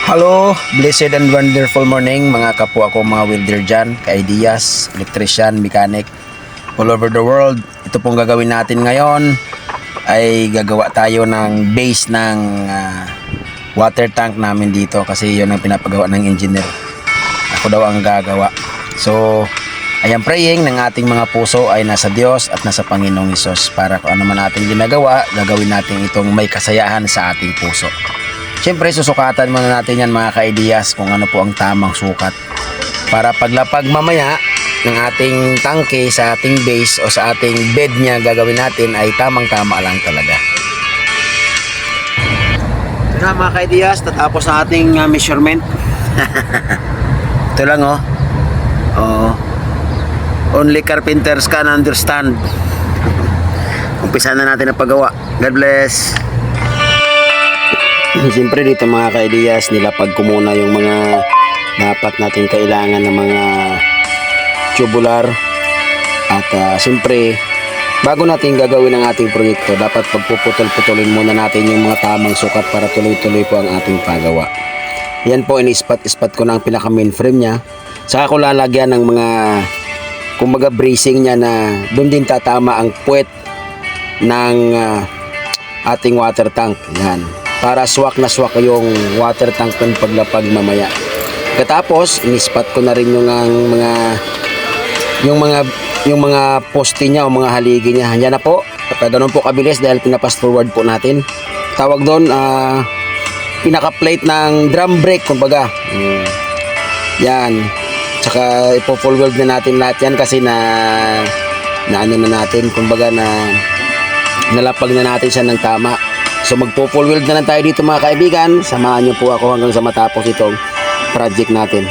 Hello, blessed and wonderful morning mga kapwa ko mga welder dyan, ka-ideas, electrician, mechanic, all over the world. Ito pong gagawin natin ngayon ay gagawa tayo ng base ng water tank namin dito kasi yun ang pinapagawa ng engineer. Ako daw ang gagawa. So, I am praying ng ating mga puso ay nasa Diyos at nasa Panginoong Hesus para kung ano man natin ginagawa, gagawin natin itong may kasayahan sa ating puso. Siyempre, susukatan muna natin yan mga ka-ideas kung ano po ang tamang sukat para paglapag mamaya ng ating tangke sa ating base o sa ating bed niya gagawin natin ay tamang-tama lang talaga. Ito na mga ka-ideas, tatapos na ating measurement. Ito lang oh. Oh. Only carpenters can understand. Umpisa na natin ang paggawa. God bless. Siyempre dito mga ka-ideas, nilapag ko muna yung mga dapat natin kailangan ng mga tubular. At siyempre, bago natin gagawin ang ating proyekto, dapat pagpuputol-putulin muna natin yung mga tamang sukat para tuloy-tuloy po ang ating paggawa. Yan po, in-ispat-ispat ko na ang pinaka main frame nya. Saka ko lalagyan ng mga kumbaga bracing nya na doon din tatama ang puwet ng ating water tank. Yan. Para swak na swak yung water tank ng paglapag mamaya. Katapos, inispat ko na rin yung mga poste niya o mga haligi niya. Yan na po. At ganun po kabilis dahil pinapass forward po natin. Tawag doon, pinaka-plate ng drum brake, kumbaga. Yan. Tsaka ipo-full weld na natin lahat yan kasi na ano na natin, kumbaga nalapag na natin siya ng tama. So magpo-full weld na lang tayo dito mga kaibigan. Samahan niyo po ako hanggang sa matapos itong project natin.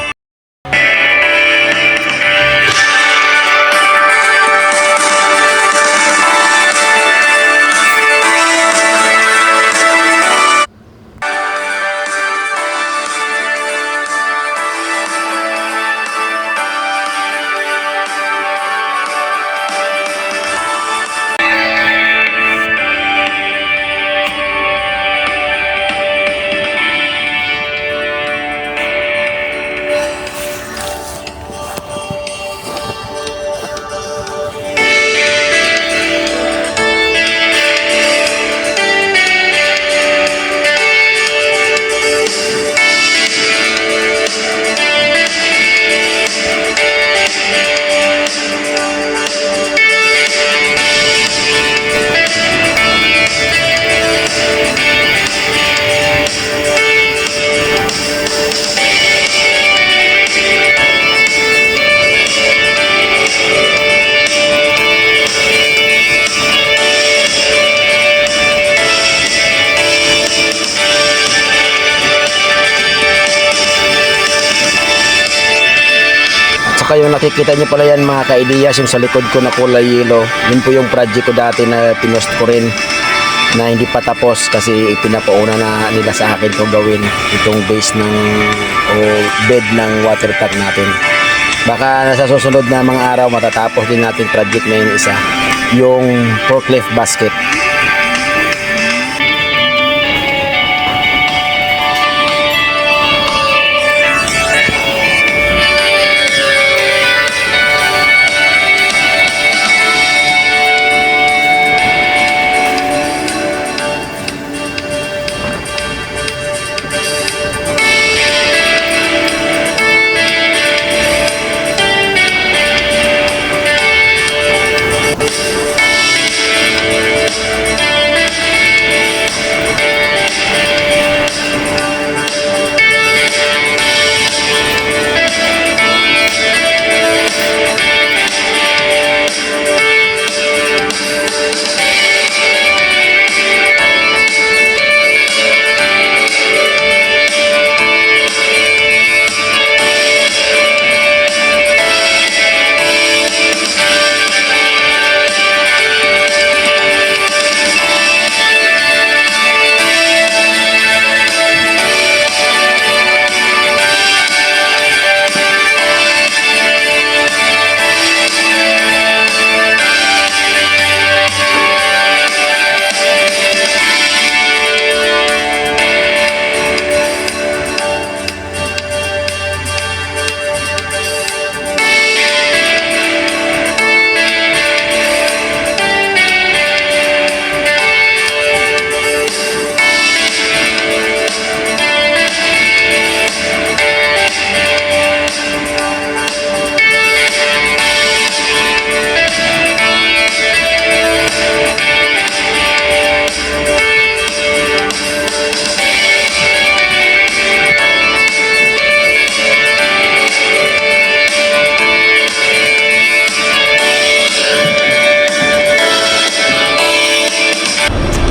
Saka yung nakikita nyo pala yan mga ka-ideas, yung sa likod ko na kulay yellow, yun po yung project ko dati na pinost ko rin na hindi pa tapos kasi ipinapauna na nila sa akin kung gawin itong base o bed ng water tank natin. Baka nasa susunod na mga araw matatapos din natin project na yung isa, yung forklift basket.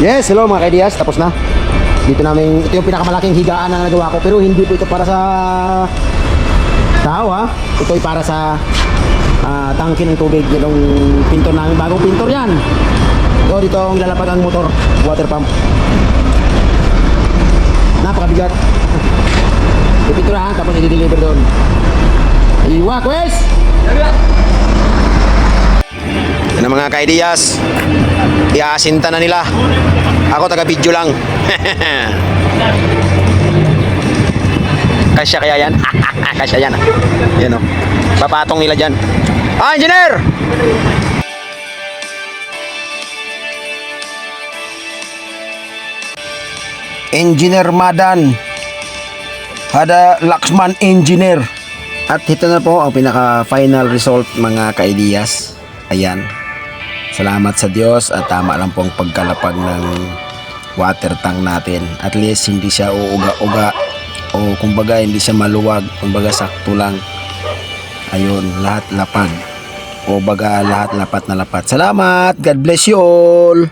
Yes, hello mga kaidiyas, tapos na. Ito yung pinakamalaking higaan na nagawa ko, pero hindi po ito para sa tao ha. Ito ay para sa tangke ng tubig. Yung pintor namin, bagong pintor yan. So dito ang lalapag ang motor, water pump. Napakabigat. Ipinturahan tapos i-deliver doon. Iwa, Quest! Yan ang mga kaidiyas. Iaasinta na nila. Ako taga-video lang. Kasya kaya yan? Kasya yan. Yan o. Papatong nila dyan. Engineer! Engineer Madan. Hada Laksman Engineer. At ito na po ang pinaka-final result mga kaidiyas. Ayan. Salamat sa Diyos at tama lang pong pagkalapag ng water tank natin. At least hindi siya uuga-uga o kumbaga hindi siya maluwag, kumbaga sakto lang. Ayun, lahat lapad. O baga lahat lapat na lapat. Salamat. God bless you all.